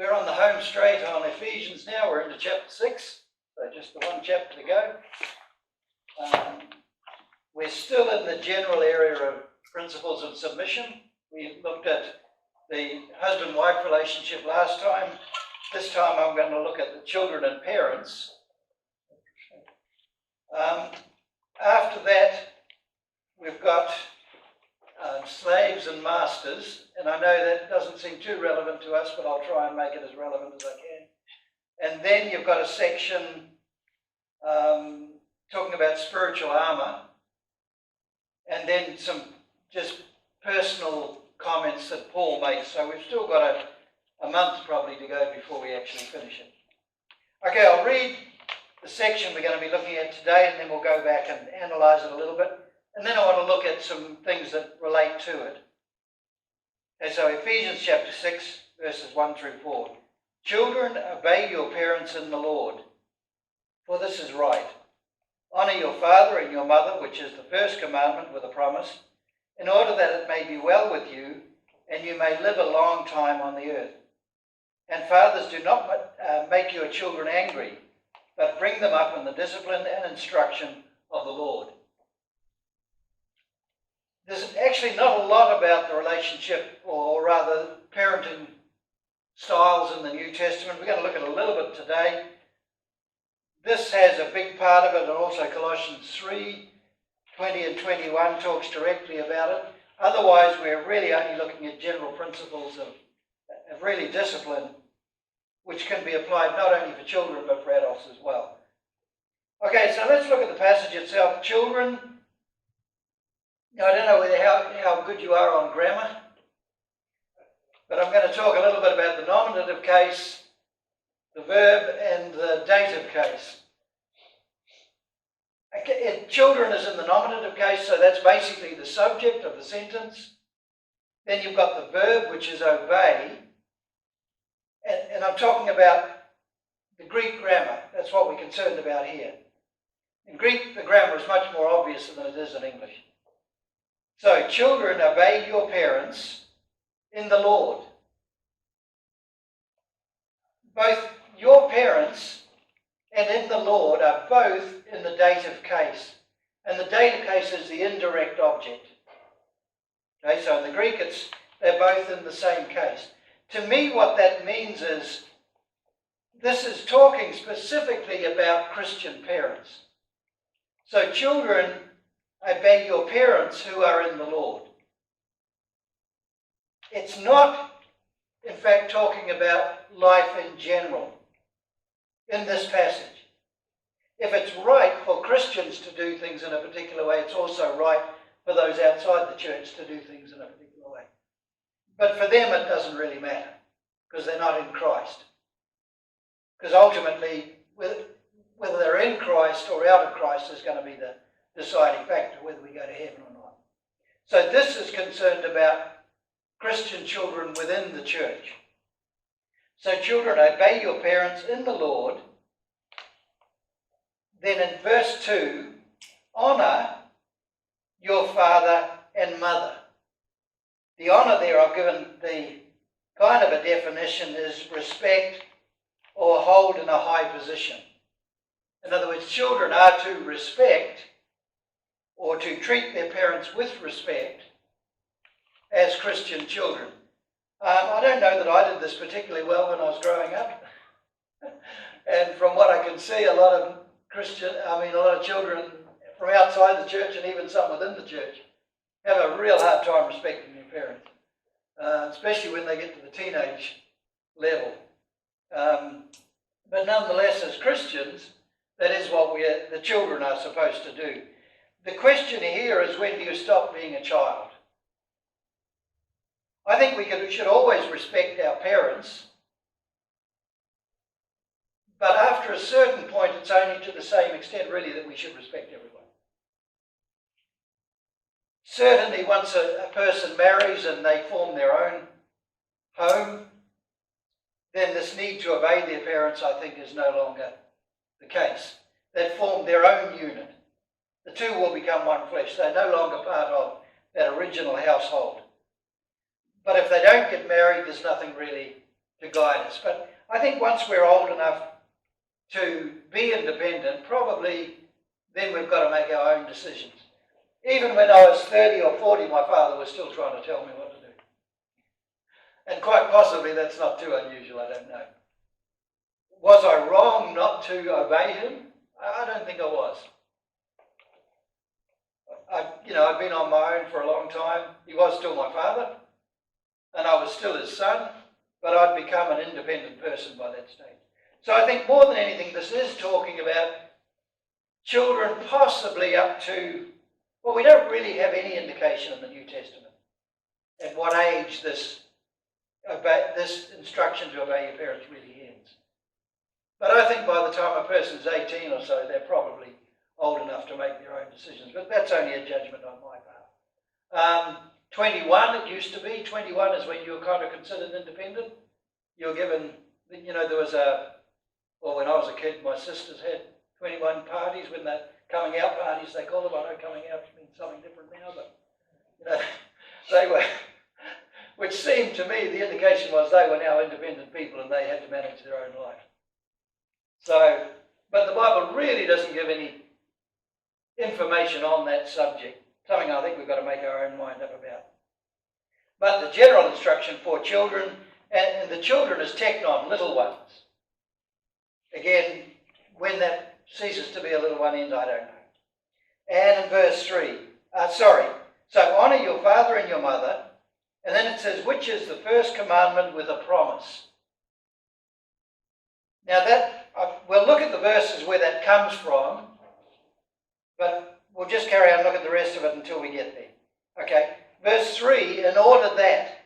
We're on the home straight on Ephesians now. We're into chapter 6, so just the one chapter to go. We're still in the general area of principles of submission. We looked at the husband-wife relationship last time. This time I'm going to look at the children and parents. After that, we've got slaves and masters, and I know that doesn't seem too relevant to us, but I'll try and make it as relevant as I can. And then you've got a section talking about spiritual armour, and then some just personal comments that Paul makes. So we've still got a month probably to go before we actually finish it. Okay, I'll read the section we're going to be looking at today, and then we'll go back and analyse it a little bit. And then I want to look at some things that relate to it. Okay, so Ephesians chapter 6, verses 1 through 4. Children, obey your parents in the Lord, for this is right. Honour your father and your mother, which is the first commandment with a promise, in order that it may be well with you, and you may live a long time on the earth. And fathers, do not make your children angry, but bring them up in the discipline and instruction of the Lord. There's actually not a lot about the relationship, or rather parenting styles in the New Testament. We're going to look at a little bit today. This has a big part of it, and also Colossians 3, 20 and 21 talks directly about it. Otherwise, we're really only looking at general principles of really discipline, which can be applied not only for children, but for adults as well. Okay, so let's look at the passage itself. Children, now, I don't know how good you are on grammar, but I'm going to talk a little bit about the nominative case, the verb, and the dative case. Okay, children is in the nominative case, so that's basically the subject of the sentence. Then you've got the verb, which is obey, and I'm talking about the Greek grammar. That's what we're concerned about here. In Greek, the grammar is much more obvious than it is in English. So, children, obey your parents in the Lord. Both your parents and in the Lord are both in the dative case. And the dative case is the indirect object. Okay, so in the Greek, they're both in the same case. To me, what that means is this is talking specifically about Christian parents. So, children, obey your parents who are in the Lord. It's not, in fact, talking about life in general in this passage. If it's right for Christians to do things in a particular way, it's also right for those outside the church to do things in a particular way. But for them, it doesn't really matter, because they're not in Christ. Because ultimately, whether they're in Christ or out of Christ is going to be the deciding factor whether we go to heaven or not. So this is concerned about Christian children within the church. So children, obey your parents in the Lord. Then in verse 2, honour your father and mother. The honour there I've given the kind of a definition is respect or hold in a high position. In other words, children are to respect or to treat their parents with respect as Christian children. I don't know that I did this particularly well when I was growing up. And from what I can see, a lot of children from outside the church and even some within the church have a real hard time respecting their parents, especially when they get to the teenage level. But nonetheless, as Christians, that is what the children are supposed to do. The question here is, when do you stop being a child? I think we should always respect our parents, but after a certain point, it's only to the same extent, really, that we should respect everyone. Certainly, once a person marries and they form their own home, then this need to obey their parents, I think, is no longer the case. They've formed their own unit. The two will become one flesh. They're no longer part of that original household. But if they don't get married, there's nothing really to guide us. But I think once we're old enough to be independent, probably then we've got to make our own decisions. Even when I was 30 or 40, my father was still trying to tell me what to do. And quite possibly that's not too unusual, I don't know. Was I wrong not to obey him? I don't think I was. I'd been on my own for a long time. He was still my father, and I was still his son, but I'd become an independent person by that stage. So I think more than anything, this is talking about children possibly up to, well, we don't really have any indication in the New Testament at what age this instruction to obey your parents really ends. But I think by the time a person's 18 or so, they're probably old enough to make their own decisions. But that's only a judgment on my part. 21, it used to be. 21 is when you were kind of considered independent. You were given, there was when I was a kid, my sisters had 21 parties, when they're coming out parties, they call them. I know coming out means something different now, but, they were, which seemed to me, the indication was they were now independent people and they had to manage their own life. So, but the Bible really doesn't give any information on that subject, something I think we've got to make our own mind up about. But the general instruction for children, and the children is technon, little ones. Again, when that ceases to be a little one ends, I don't know. And in verse 3, so honour your father and your mother, and then it says, which is the first commandment with a promise. Now we'll look at the verses where that comes from, but we'll just carry on and look at the rest of it until we get there. Okay, verse 3, in order that.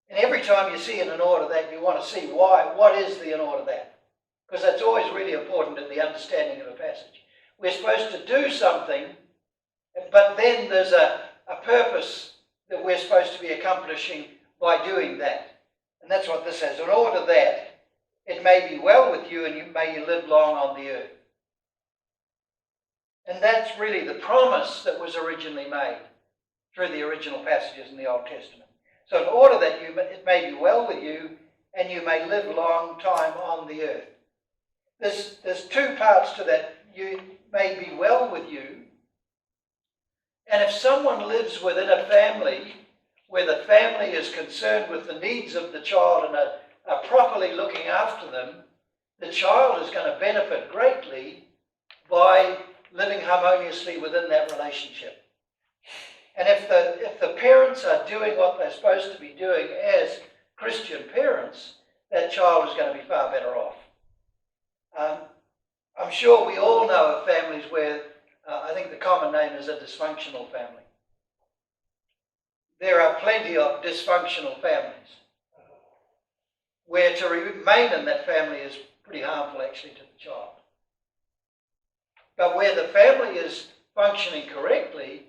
And every time you see in order that, you want to see why. What is the in order that? Because that's always really important in the understanding of a passage. We're supposed to do something, but then there's a purpose that we're supposed to be accomplishing by doing that. And that's what this says. In order that it may be well with you and may you live long on the earth. And that's really the promise that was originally made through the original passages in the Old Testament. So in order that it may be well with you and you may live a long time on the earth. There's two parts to that. You may be well with you. And if someone lives within a family where the family is concerned with the needs of the child and are properly looking after them, the child is going to benefit greatly by living harmoniously within that relationship. And if the parents are doing what they're supposed to be doing as Christian parents, that child is going to be far better off. I'm sure we all know of families where I think the common name is a dysfunctional family. There are plenty of dysfunctional families where to remain in that family is pretty harmful actually to the child. But where the family is functioning correctly,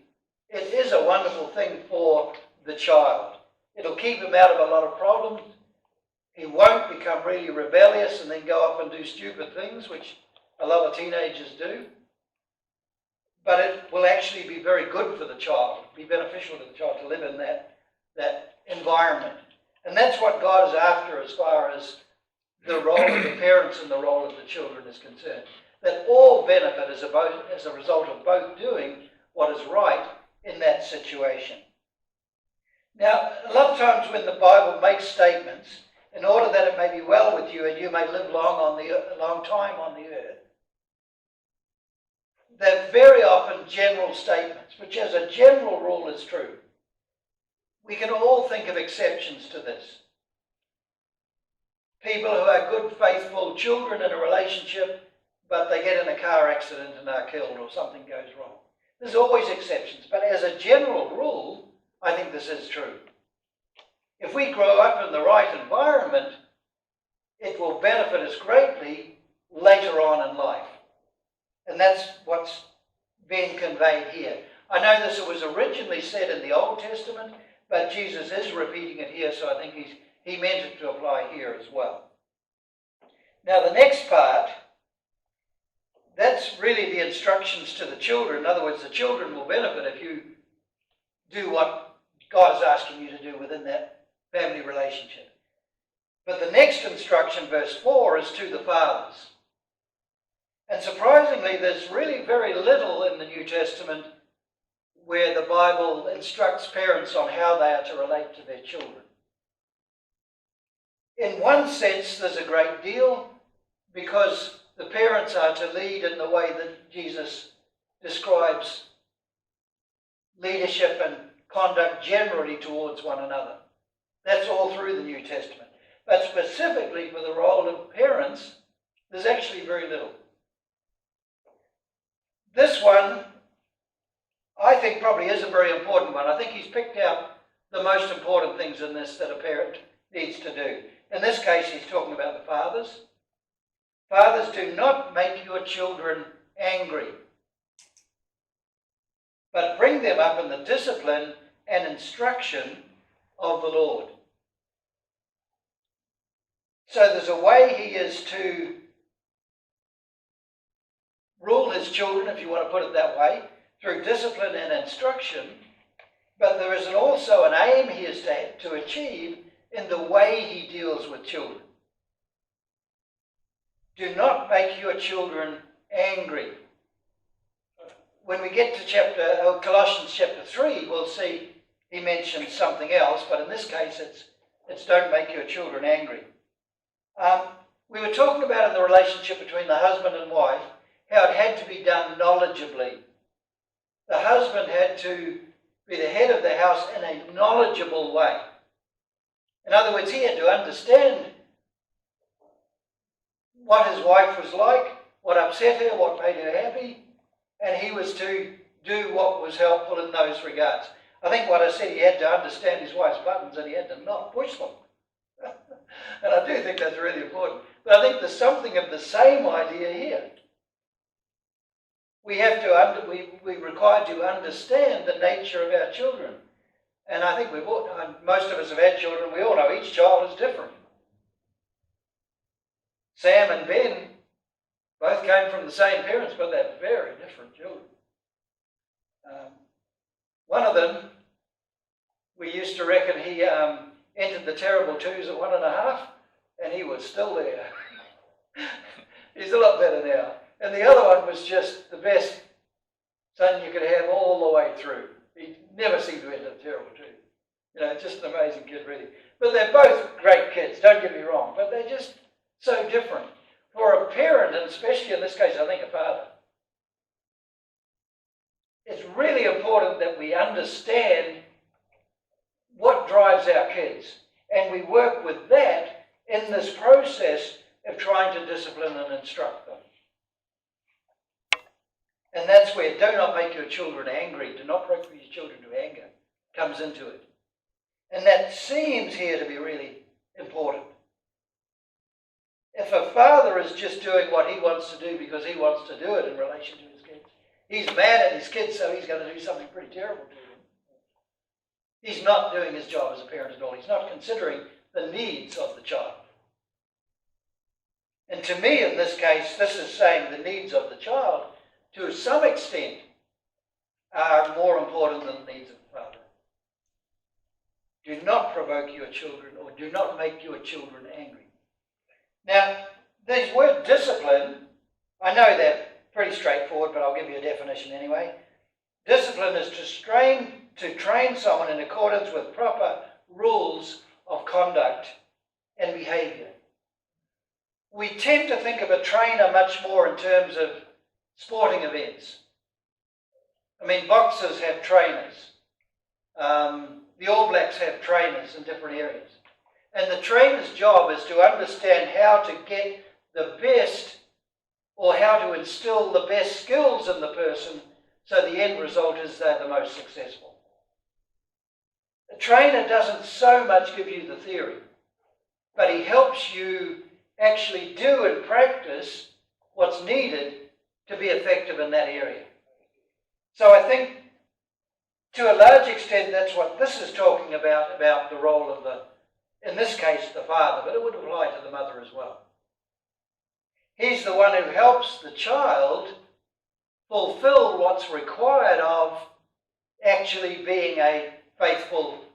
it is a wonderful thing for the child. It'll keep him out of a lot of problems. He won't become really rebellious and then go off and do stupid things, which a lot of teenagers do. But it will actually be very good for the child, be beneficial to the child to live in that environment. And that's what God is after as far as the role of the parents and the role of the children is concerned. That all benefit as a result of both doing what is right in that situation. Now, a lot of times when the Bible makes statements, in order that it may be well with you and you may live a long time on the earth, they're very often general statements, which as a general rule is true. We can all think of exceptions to this. People who are good, faithful children in a relationship, but they get in a car accident and are killed or something goes wrong. There's always exceptions, but as a general rule, I think this is true. If we grow up in the right environment, it will benefit us greatly later on in life. And that's what's being conveyed here. I know this was originally said in the Old Testament, but Jesus is repeating it here, so I think he meant it to apply here as well. Now the next part, that's really the instructions to the children. In other words, the children will benefit if you do what God is asking you to do within that family relationship. But the next instruction, verse 4, is to the fathers. And surprisingly, there's really very little in the New Testament where the Bible instructs parents on how they are to relate to their children. In one sense, there's a great deal, because the parents are to lead in the way that Jesus describes leadership and conduct generally towards one another. That's all through the New Testament. But specifically for the role of parents, there's actually very little. This one, I think, probably is a very important one. I think he's picked out the most important things in this that a parent needs to do. In this case, he's talking about the fathers. Fathers, do not make your children angry, but bring them up in the discipline and instruction of the Lord. So there's a way he is to rule his children, if you want to put it that way, through discipline and instruction, but there is also an aim he is to achieve in the way he deals with children. Do not make your children angry. When we get to Colossians chapter 3, we'll see he mentions something else, but in this case it's don't make your children angry. We were talking about in the relationship between the husband and wife, how it had to be done knowledgeably. The husband had to be the head of the house in a knowledgeable way. In other words, he had to understand what his wife was like, what upset her, what made her happy, and he was to do what was helpful in those regards. I think what I said, he had to understand his wife's buttons and he had to not push them. And I do think that's really important. But I think there's something of the same idea here. We're required to understand the nature of our children. And I think most of us have had children. We all know each child is different. Sam and Ben both came from the same parents, but they're very different children. One of them, we used to reckon he entered the terrible twos at 1.5, and he was still there. He's a lot better now. And the other one was just the best son you could have all the way through. He never seemed to enter the terrible twos. Just an amazing kid, really. But they're both great kids, don't get me wrong, but they're just so different. For a parent, and especially in this case, I think a father, it's really important that we understand what drives our kids. And we work with that in this process of trying to discipline and instruct them. And that's where do not make your children angry, do not provoke your children to anger, comes into it. And that seems here to be really important. If a father is just doing what he wants to do because he wants to do it in relation to his kids, he's mad at his kids, so he's going to do something pretty terrible to them. He's not doing his job as a parent at all. He's not considering the needs of the child. And to me, in this case, this is saying the needs of the child, to some extent, are more important than the needs of the father. Do not provoke your children, or do not make your children angry. Now, this word discipline, I know that pretty straightforward, but I'll give you a definition anyway. Discipline is to train someone in accordance with proper rules of conduct and behaviour. We tend to think of a trainer much more in terms of sporting events. I mean, boxers have trainers. The All Blacks have trainers in different areas. And the trainer's job is to understand how to get the best, or how to instill the best skills in the person, so the end result is they're the most successful. A trainer doesn't so much give you the theory, but he helps you actually do and practice what's needed to be effective in that area. So I think, to a large extent, that's what this is talking about the role of in this case, the father, but it would apply to the mother as well. He's the one who helps the child fulfill what's required of actually being a faithful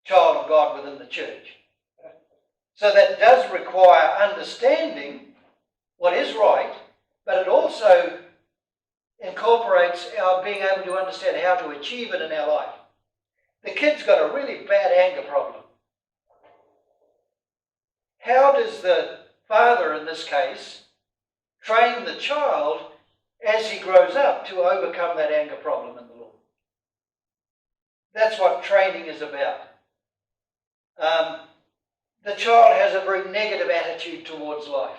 child of God within the church. So that does require understanding what is right, but it also incorporates our being able to understand how to achieve it in our life. The kid's got a really bad anger problem. How does the father, in this case, train the child as he grows up to overcome that anger problem in the Lord? That's what training is about. The child has a very negative attitude towards life.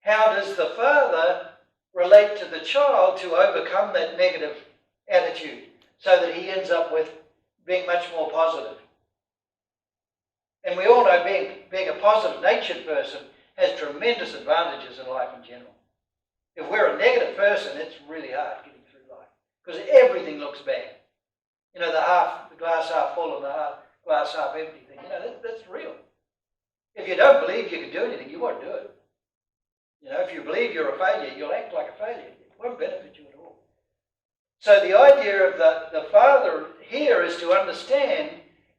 How does the father relate to the child to overcome that negative attitude so that he ends up with being much more positive? And we all know being a positive-natured person has tremendous advantages in life in general. If we're a negative person, it's really hard getting through life because everything looks bad. You know, the glass half full and the glass half empty thing. You know, that's real. If you don't believe you can do anything, you won't do it. You know, if you believe you're a failure, you'll act like a failure. It won't benefit you at all. So the idea of the father here is to understand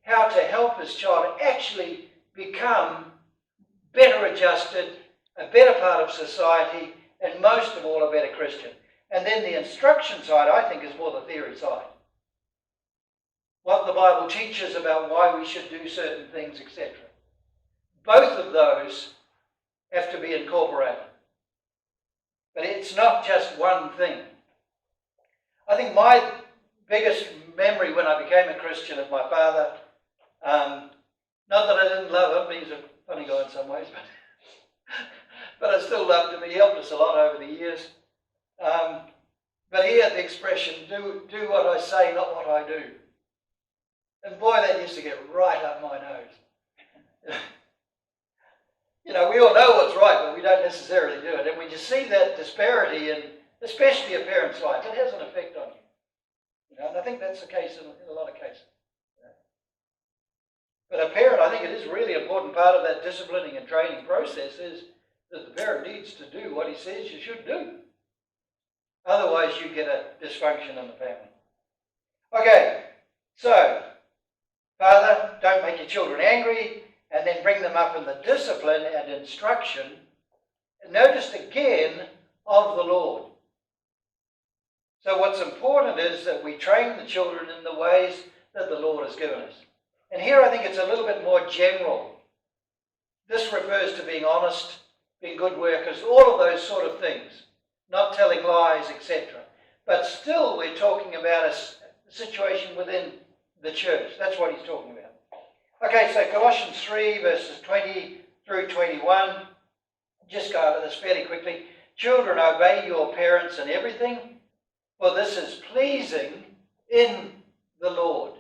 how to help his child actually become better adjusted, a better part of society, and most of all, a better Christian. And then the instruction side, I think, is more the theory side. What the Bible teaches about why we should do certain things, etc. Both of those have to be incorporated. But it's not just one thing. I think my biggest memory when I became a Christian of my father, not that I didn't love him, he's a funny guy in some ways, but I still loved him. He helped us a lot over the years. But he had the expression, do what I say, not what I do. And boy, that used to get right up my nose. You know, we all know what's right, but we don't necessarily do it. And when you see that disparity in especially a parent's life, it has an effect on you. You know, and I think that's the case in a lot of cases. You know. But a parent, I think it is really important part of that disciplining and training process is that the parent needs to do what he says you should do. Otherwise, you get a dysfunction in the family. Okay, so, Father, don't make your children angry, and then bring them up in the discipline and instruction, notice again, of the Lord. So what's important is that we train the children in the ways that the Lord has given us. And here I think it's a little bit more general. This refers to being honest, being good workers, all of those sort of things, not telling lies, etc. But still we're talking about a situation within the church. That's what he's talking about. Okay, so Colossians 3, verses 20 through 21. Just go over this fairly quickly. Children, obey your parents in everything, for this is pleasing in the Lord.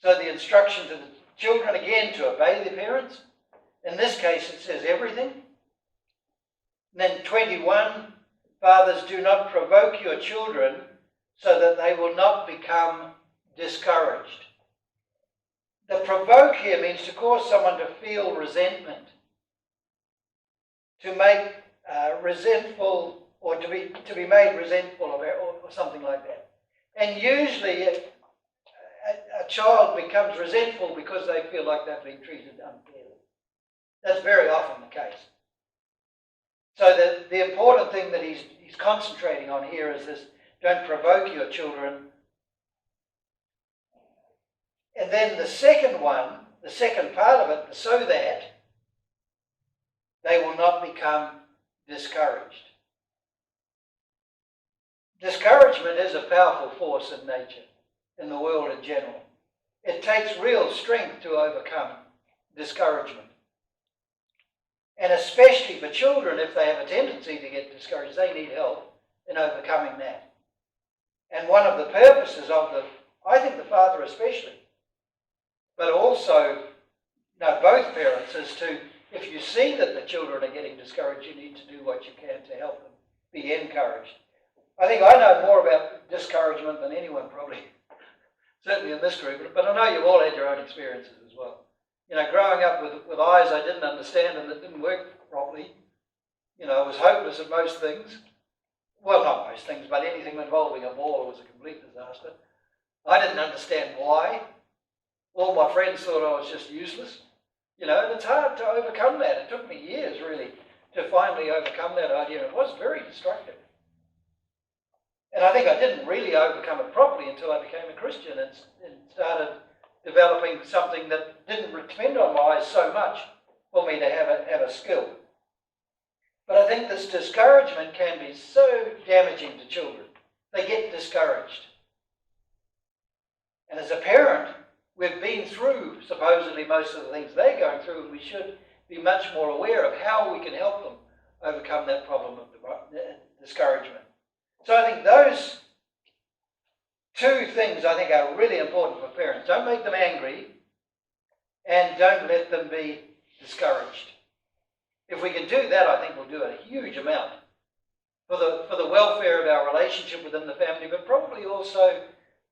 So the instruction to the children, again, to obey their parents. In this case, it says everything. And then 21, fathers, do not provoke your children so that they will not become discouraged. The provoke here means to cause someone to feel resentment, to make resentful, or to be made resentful of it, or something like that. And usually a child becomes resentful because they feel like they're being treated unfairly. That's very often the case. So the important thing that he's concentrating on here is this: don't provoke your children. And then the second one, the second part of it, so that they will not become discouraged. Discouragement is a powerful force in nature, in the world in general. It takes real strength to overcome discouragement. And especially for children, if they have a tendency to get discouraged, they need help in overcoming that. And one of the purposes of I think the father especially, but also, both parents, is to, if you see that the children are getting discouraged, you need to do what you can to help them be encouraged. I think I know more about discouragement than anyone probably, certainly in this group, but I know you've all had your own experiences as well. You know, growing up with eyes I didn't understand and that didn't work properly, I was hopeless at most things. Well, not most things, but anything involving a ball was a complete disaster. I didn't understand why. All my friends thought I was just useless. And it's hard to overcome that. It took me years, really, to finally overcome that idea. It was very destructive. And I think I didn't really overcome it properly until I became a Christian and started developing something that didn't depend on my eyes so much for me to have a skill. But I think this discouragement can be so damaging to children. They get discouraged. And as a parent, we've been through supposedly most of the things they're going through, and we should be much more aware of how we can help them overcome that problem of discouragement. So I think those two things I think are really important for parents. Don't make them angry, and don't let them be discouraged. If we can do that, I think we'll do a huge amount for the welfare of our relationship within the family, but probably also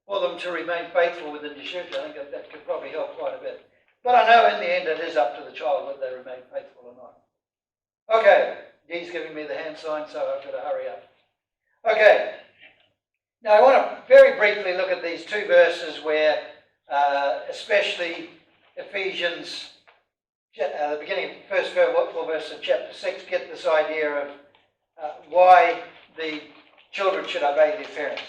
for them to remain faithful within the church. I think that could probably help quite a bit. But I know in the end it is up to the child whether they remain faithful or not. Okay, Dee's giving me the hand sign, so I've got to hurry up. Okay, now I want to very briefly look at these two verses where, especially Ephesians, the beginning, first four verses of chapter 6, get this idea of why the children should obey their parents.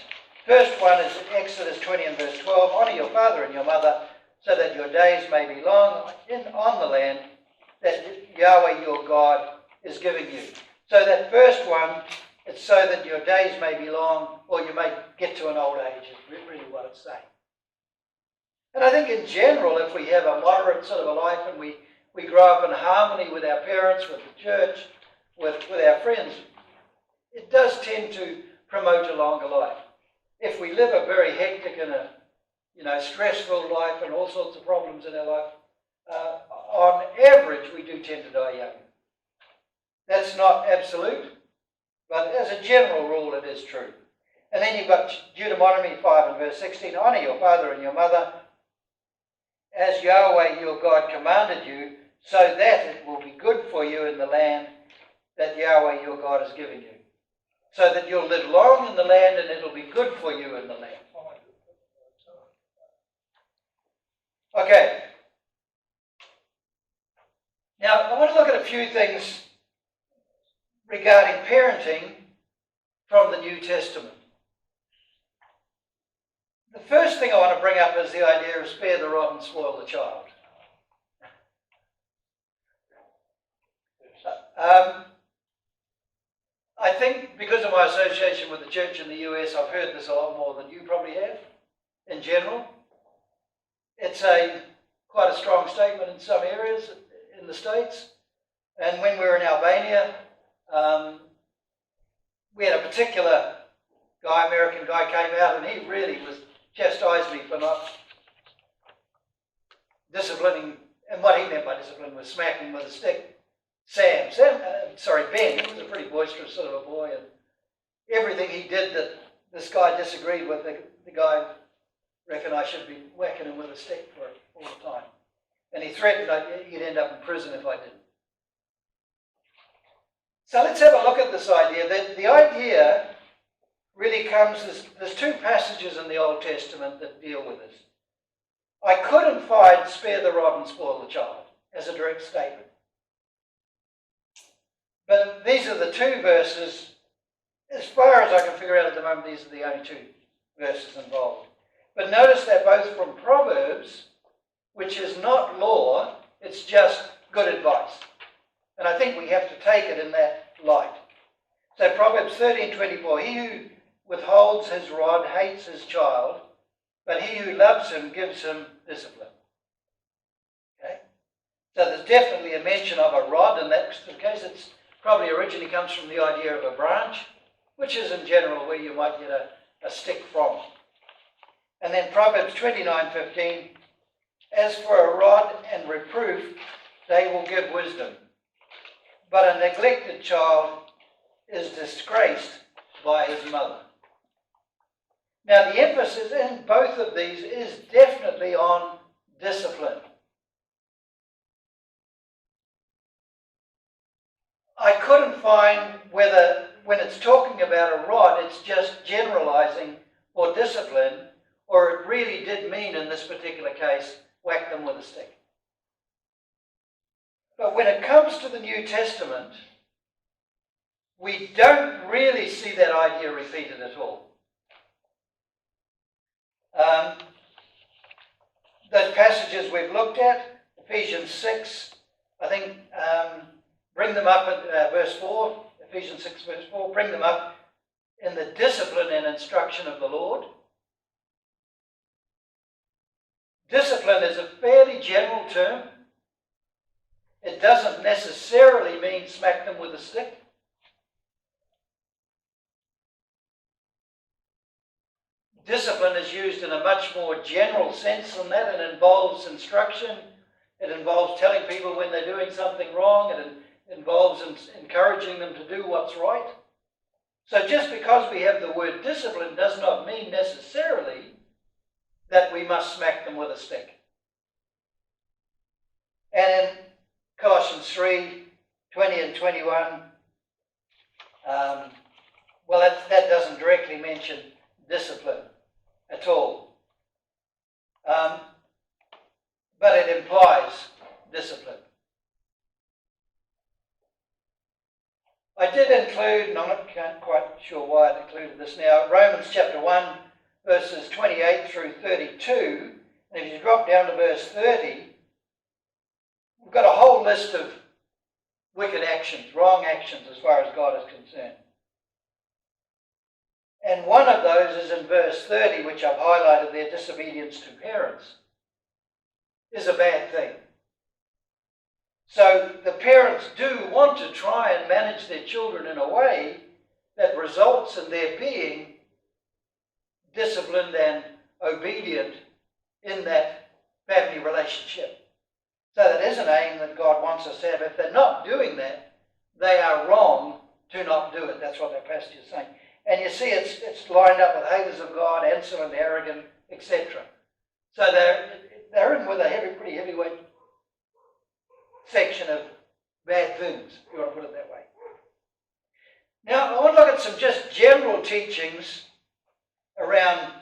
First one is Exodus 20 and verse 12. Honour your father and your mother, so that your days may be long on the land that Yahweh your God is giving you. So that first one, it's so that your days may be long, or you may get to an old age, is really what it's saying. And I think in general, if we have a moderate sort of a life and we grow up in harmony with our parents, with the church, with our friends, it does tend to promote a longer life. If we live a very hectic and a stressful life and all sorts of problems in our life, on average we do tend to die young. That's not absolute, but as a general rule it is true. And then you've got Deuteronomy 5 and verse 16. Honour your father and your mother as Yahweh your God commanded you, so that it will be good for you in the land that Yahweh your God is giving you. So that you'll live long in the land and it'll be good for you in the land. Okay. Now, I want to look at a few things regarding parenting from the New Testament. The first thing I want to bring up is the idea of spare the rod and spoil the child. I think because of my association with the church in the US, I've heard this a lot more than you probably have in general. It's quite a strong statement in some areas in the States. And when we were in Albania, we had a particular American guy came out, and he really was chastised me for not disciplining, and what he meant by discipline was smacking with a stick. Ben, he was a pretty boisterous sort of a boy, and everything he did that this guy disagreed with, the guy reckoned I should be whacking him with a stick for it all the time. And he threatened he'd end up in prison if I didn't. So let's have a look at this idea. The idea really comes, there's two passages in the Old Testament that deal with this. I couldn't find spare the rod and spoil the child as a direct statement. But these are the two verses, as far as I can figure out at the moment, these are the only two verses involved. But notice they're both from Proverbs, which is not law, it's just good advice. And I think we have to take it in that light. So Proverbs 13:24, he who withholds his rod hates his child, but he who loves him gives him discipline. Okay? So there's definitely a mention of a rod in that case. It's probably originally comes from the idea of a branch, which is in general where you might get a stick from. And then Proverbs 29:15, as for a rod and reproof, they will give wisdom, but a neglected child is disgraced by his mother. Now the emphasis in both of these is definitely on discipline. I couldn't find whether, when it's talking about a rod, it's just generalizing for discipline, or it really did mean in this particular case, whack smack them with a stick. But when it comes to the New Testament, we don't really see that idea repeated at all. Those passages we've looked at, Ephesians 6, I think, bring them up at verse 4, Ephesians 6 verse 4, bring them up in the discipline and instruction of the Lord. Discipline is a fairly general term. It doesn't necessarily mean smack them with a stick. Discipline is used in a much more general sense than that. It involves instruction. It involves telling people when they're doing something wrong. It involves encouraging them to do what's right. So just because we have the word discipline does not mean necessarily that we must smack them with a stick. And in Colossians 3, 20 and 21, that doesn't directly mention discipline at all. But it implies discipline. I did include, and I'm not quite sure why I included this now, Romans chapter 1, verses 28 through 32. And if you drop down to verse 30, we've got a whole list of wicked actions, wrong actions as far as God is concerned. And one of those is in verse 30, which I've highlighted there, disobedience to parents, is a bad thing. So the parents do want to try and manage their children in a way that results in their being disciplined and obedient in that family relationship. So that is an aim that God wants us to have. If they're not doing that, they are wrong to not do it. That's what that passage is saying. And you see it's lined up with haters of God, insolent, arrogant, etc. So they're in with a pretty heavyweight section of bad things, if you want to put it that way. Now, I want to look at some just general teachings around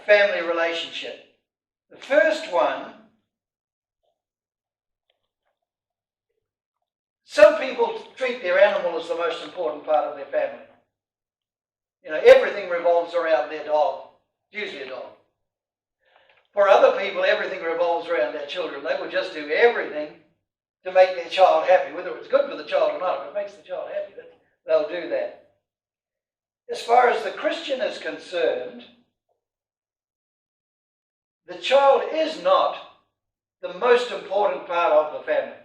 family relationship. The first one, some people treat their animal as the most important part of their family. You know, everything revolves around their dog. It's usually a dog. For other people, everything revolves around their children. They will just do everything to make their child happy, whether it's good for the child or not. If it makes the child happy, they'll do that. As far as the Christian is concerned, the child is not the most important part of the family.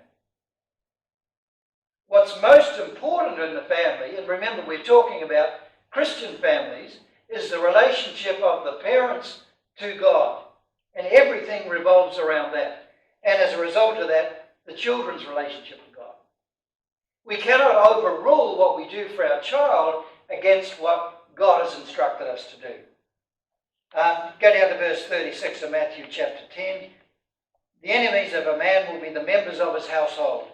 What's most important in the family, and remember we're talking about Christian families, is the relationship of the parents to God. And everything revolves around that. And as a result of that, the children's relationship with God. We cannot overrule what we do for our child against what God has instructed us to do. Go down to verse 36 of Matthew chapter 10. The enemies of a man will be the members of his household.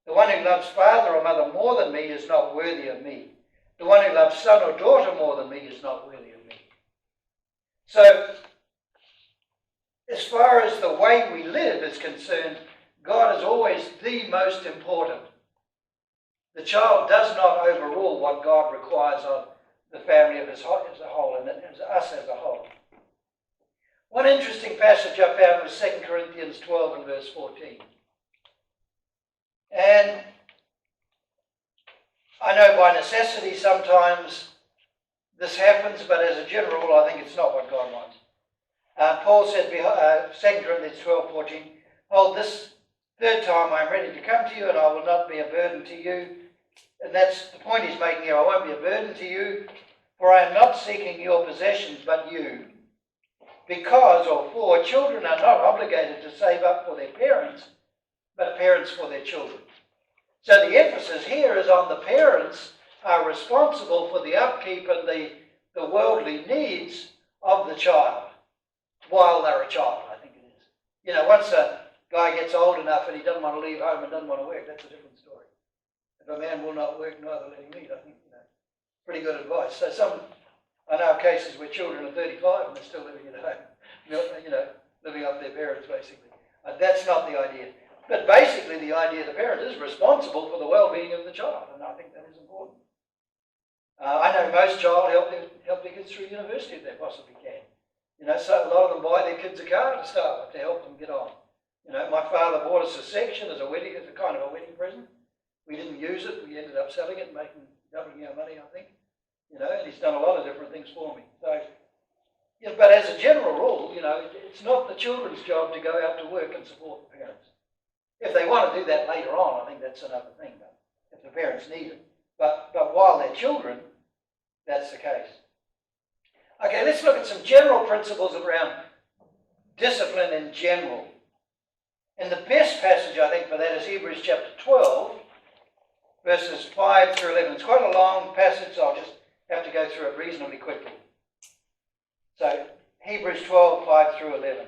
The one who loves father or mother more than me is not worthy of me. The one who loves son or daughter more than me is not worthy of me. So, as far as the way we live is concerned, God is always the most important. The child does not overrule what God requires of the family as a whole and us as a whole. One interesting passage I found was 2 Corinthians 12 and verse 14. And I know by necessity sometimes this happens, but as a general rule, I think it's not what God wants. Paul said, 2 Corinthians 12:14, "Hold, this third time I am ready to come to you, and I will not be a burden to you." And that's the point he's making here. I won't be a burden to you, for I am not seeking your possessions, but you. Because, or for, children are not obligated to save up for their parents, but parents for their children. So the emphasis here is on the parents are responsible for the upkeep and the worldly needs of the child while they're a child, I think it is. You know, once a guy gets old enough and he doesn't want to leave home and doesn't want to work, that's a different story. If a man will not work, neither let him eat, I think, pretty good advice. So I know of cases where children are 35 and they're still living at home, living off their parents, basically. That's not the idea. But basically the idea the parent is responsible for the well-being of the child, and I think that is important. I know most child help their kids through university if they possibly can. So a lot of them buy their kids a car to start with to help them get on. My father bought us a section as a kind of a wedding present. We didn't use it. We ended up selling it and doubling our money, I think. And he's done a lot of different things for me. So, but as a general rule, it's not the children's job to go out to work and support the parents. If they want to do that later on, I think that's another thing. But if the parents need it, but while they're children, that's the case. Okay, let's look at some general principles around discipline in general. And the best passage, I think, for that is Hebrews chapter 12, verses 5 through 11. It's quite a long passage, so I'll just have to go through it reasonably quickly. So, Hebrews 12, 5 through 11.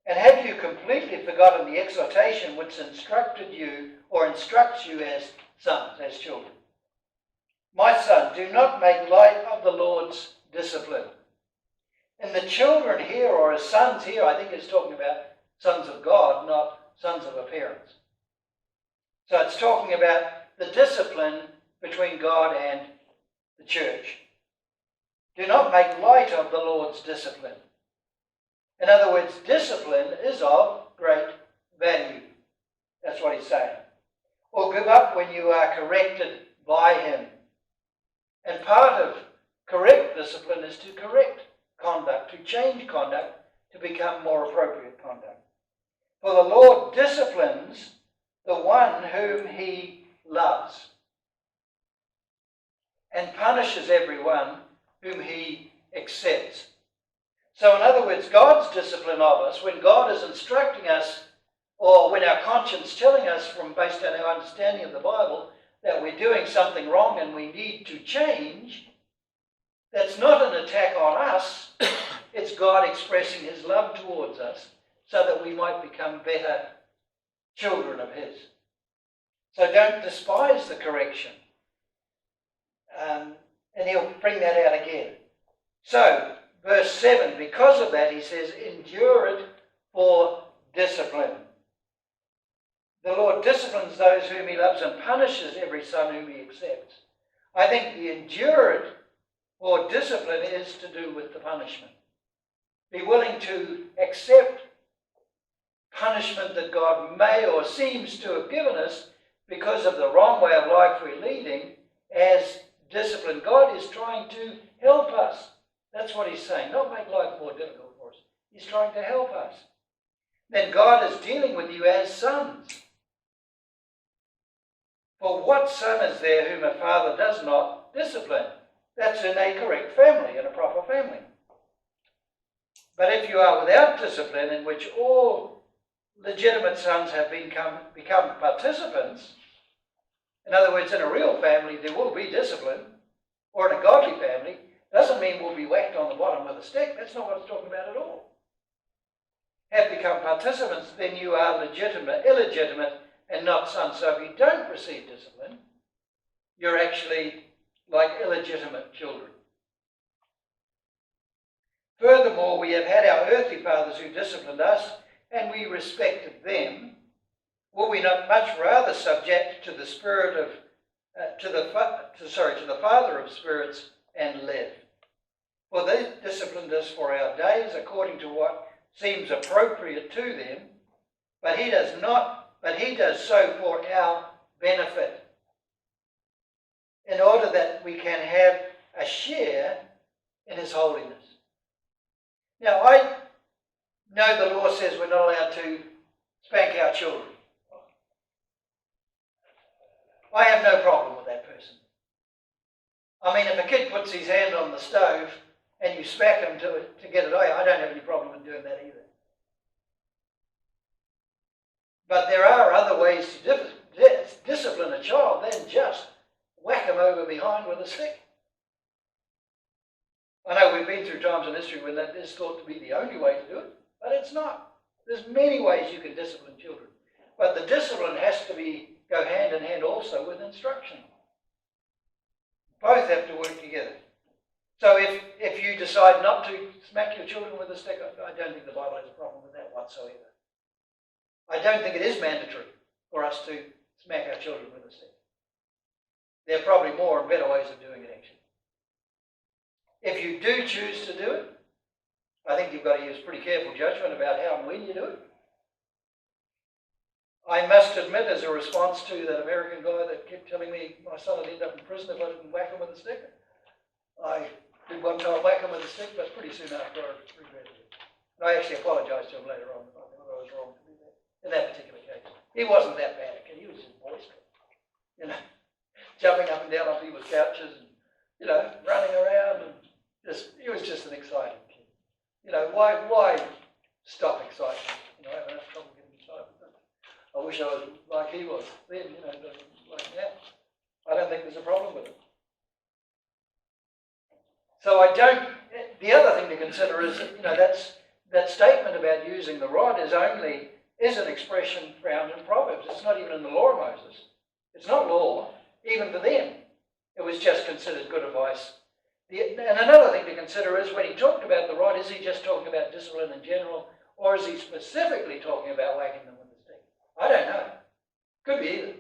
And have you completely forgotten the exhortation which instructed you, or instructs you as sons, as children? My son, do not make light of the Lord's discipline. And the children here, or as sons here, I think it's talking about sons of God, not sons of a parents. So it's talking about the discipline between God and the church. Do not make light of the Lord's discipline. In other words, discipline is of great value. That's what he's saying. Or give up when you are corrected by him. And part of correct discipline is to correct conduct, to change conduct, to become more appropriate conduct. For the Lord disciplines the one whom he loves, and punishes everyone whom he accepts. So in other words, God's discipline of us, when God is instructing us, or when our conscience is telling us based on our understanding of the Bible, that we're doing something wrong and we need to change, that's not an attack on us. It's God expressing his love towards us so that we might become better children of his. So don't despise the correction. And he'll bring that out again. So, verse 7, because of that, he says, endure it for discipline. The Lord disciplines those whom he loves and punishes every son whom he accepts. I think the endure it for discipline is to do with the punishment. Be willing to accept punishment that God may or seems to have given us because of the wrong way of life we're leading as discipline. God is trying to help us. That's what he's saying. Not make life more difficult for us. He's trying to help us. Then God is dealing with you as sons. For what son is there whom a father does not discipline? That's in a correct family, in a proper family. But if you are without discipline, in which all legitimate sons have become participants, in other words, in a real family there will be discipline, or in a godly family, doesn't mean we'll be whacked on the bottom with a stick. That's not what it's talking about at all. Have become participants, then you are illegitimate, and not sons. So if you don't receive discipline, you're actually like illegitimate children. Furthermore, we have had our earthly fathers who disciplined us, and we respected them. Will we not much rather subject to the Spirit of, to the Father of spirits and live? For they disciplined us for our days according to what seems appropriate to them, but he does so for our benefit, in order that we can have a share in his holiness. Now, I know the law says we're not allowed to spank our children. I have no problem with that person. I mean, if a kid puts his hand on the stove and you smack him to get it away, I don't have any problem in doing that either. But there are other ways to discipline a child than just whack him over behind with a stick. I know we've been through times in history when that is thought to be the only way to do it, but it's not. There's many ways you can discipline children. But the discipline has to go hand in hand also with instruction. Both have to work together. So if you decide not to smack your children with a stick, I don't think the Bible has a problem with that whatsoever. I don't think it is mandatory for us to smack our children with a stick. There are probably more and better ways of doing it, actually. If you do choose to do it, I think you've got to use pretty careful judgment about how and when you do it. I must admit, as a response to that American guy that kept telling me my son would end up in prison if I didn't whack him with a stick, I did one time whack him with a stick, but pretty soon after I regretted it. And I actually apologised to him later on. I think I was wrong to do that in that particular case. He wasn't that bad a kid. He was just boisterous, you know, jumping up and down on people's couches and, you know, running around, and he was just an exciting kid. You know, why stop excitement? You know, I have enough trouble getting excited. I wish I was like he was then, you know, but like now. I don't think there's a problem with it. So the other thing to consider is that, you know, that statement about using the rod is an expression found in Proverbs. It's not even in the law of Moses. It's not law, even for them. It was just considered good advice. And another thing to consider is when he talked about the rod, is he just talking about discipline in general, or is he specifically talking about whacking them with a stick? I don't know. Could be either.